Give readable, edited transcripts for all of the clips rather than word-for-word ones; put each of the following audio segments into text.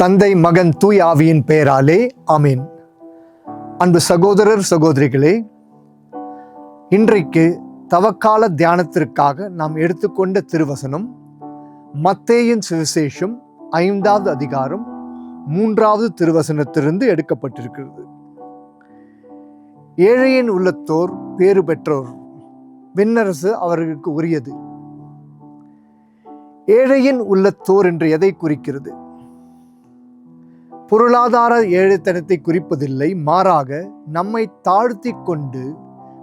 தந்தை, மகன், தூய் ஆவியின் பெயராலே ஆமீன். அன்பு சகோதரர் சகோதரிகளே, இன்றைக்கு தவக்கால தியானத்திற்காக நாம் எடுத்துக்கொண்ட திருவசனம் மத்தேயின் சுவிசேஷம் 5வது அதிகாரம் 3வது திருவசனத்திலிருந்து எடுக்கப்பட்டிருக்கிறது. ஏழையின் உள்ளத்தோர் பேறு பெற்றோர், விண்ணரசு அவர்களுக்கு உரியது. ஏழையின் உள்ளத்தோர் என்று எதை குறிக்கிறது? பொருளாதார ஏழைத்தனத்தை குறிப்பதில்லை. மாறாக நம்மை தாழ்த்தி கொண்டு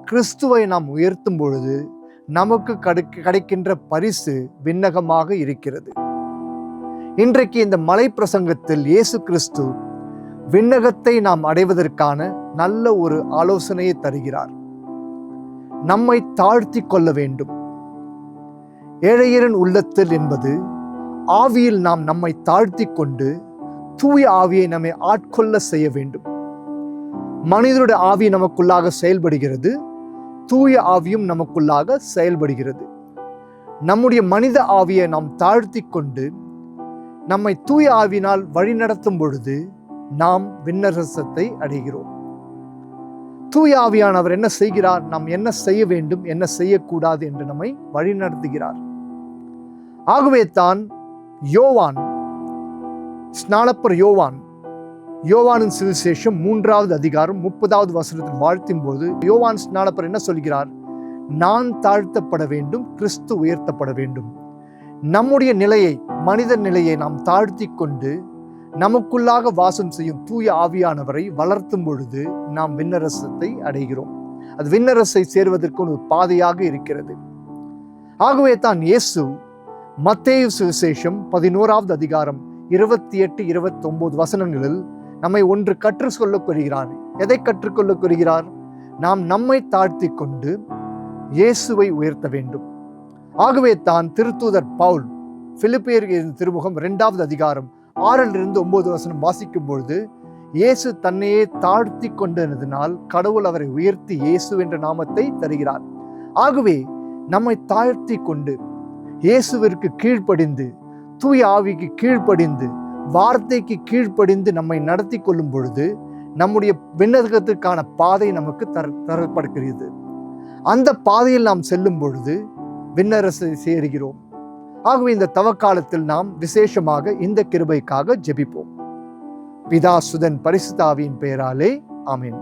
கிறிஸ்துவை நாம் உயர்த்தும் பொழுது நமக்கு கிடைக்கின்ற பரிசு விண்ணகமாக இருக்கிறது. இன்றைக்கு இந்த மலை பிரசங்கத்தில் இயேசு கிறிஸ்து விண்ணகத்தை நாம் அடைவதற்கான நல்ல ஒரு ஆலோசனையை தருகிறார். நம்மை தாழ்த்தி கொள்ள வேண்டும். ஏழையரின் உள்ளத்தில் என்பது ஆவியில் நாம் நம்மை தாழ்த்தி கொண்டு தூய ஆவியை நம்மை ஆட்கொள்ள செய்ய வேண்டும். மனிதனுடைய ஆவி நமக்குள்ளாக செயல்படுகிறது, தூய ஆவியும் நமக்குள்ளாக செயல்படுகிறது. நம்முடைய மனித ஆவியை நாம் தாழ்த்தி கொண்டு நம்மை தூய ஆவியினால் வழிநடத்தும் பொழுது நாம் விண்ணரசத்தை அடைகிறோம். தூய ஆவியானவர் என்ன செய்கிறார்? நாம் என்ன செய்ய வேண்டும், என்ன செய்யக்கூடாது என்று நம்மை வழிநடத்துகிறார். ஆகவே தான் யோவான், ஸ்நானப்பர் யோவானின் சுவிசேஷம் 3வது அதிகாரம் 30வது வசனத்தில் வாழ்த்தும் போது யோவான் ஸ்நானப்பர் என்ன சொல்கிறார்? நான் தாழ்த்தப்பட வேண்டும், கிறிஸ்து உயர்த்தப்பட வேண்டும். நம்முடைய நிலையை, மனித நிலையை நாம் தாழ்த்தி கொண்டு நமக்குள்ளாக வாசம் செய்யும் தூய ஆவியானவரை வளர்த்தும் பொழுது நாம் விண்ணரசத்தை அடைகிறோம். அது விண்ணரசை சேர்வதற்கு ஒரு பாதையாக இருக்கிறது. ஆகவே தான் இயேசு மத்தேயு சுவிசேஷம் 11வது அதிகாரம் 28, 29 வசனங்களில் நம்மை ஒன்று கற்றுக்கொள்ளக் கொள்கிறார். எதை கற்றுக்கொள்ளக் கொள்கிறார்? நாம் நம்மை தாழ்த்தி கொண்டு இயேசுவை உயர்த்த வேண்டும். ஆகவே தான் திருத்தூதர் பவுல் பிலிப்பியர் திருமுகம் 2வது அதிகாரம் 6லிருந்து 9 வசனம் வாசிக்கும் பொழுது இயேசு தன்னையே தாழ்த்தி கொண்டதினால் கடவுள் அவரை உயர்த்தி இயேசு என்ற நாமத்தை தருகிறார். ஆகவே நம்மை தாழ்த்தி கொண்டு இயேசுவிற்கு கீழ்ப்படிந்து, தூய ஆவிக்கு கீழ்ப்படிந்து, வார்த்தைக்கு கீழ்ப்படிந்து நம்மை நடத்தி கொள்ளும் பொழுது நம்முடைய விண்ணகத்திற்கான பாதை நமக்கு தரப்படுகிறது. அந்த பாதையில் நாம் செல்லும் பொழுது விண்ணரசை சேருகிறோம். ஆகவே இந்த தவக்காலத்தில் நாம் விசேஷமாக இந்த கிருபைக்காக ஜெபிப்போம். பிதா, சுதன், பரிசுத்த ஆவியின் பெயராலே ஆமென்.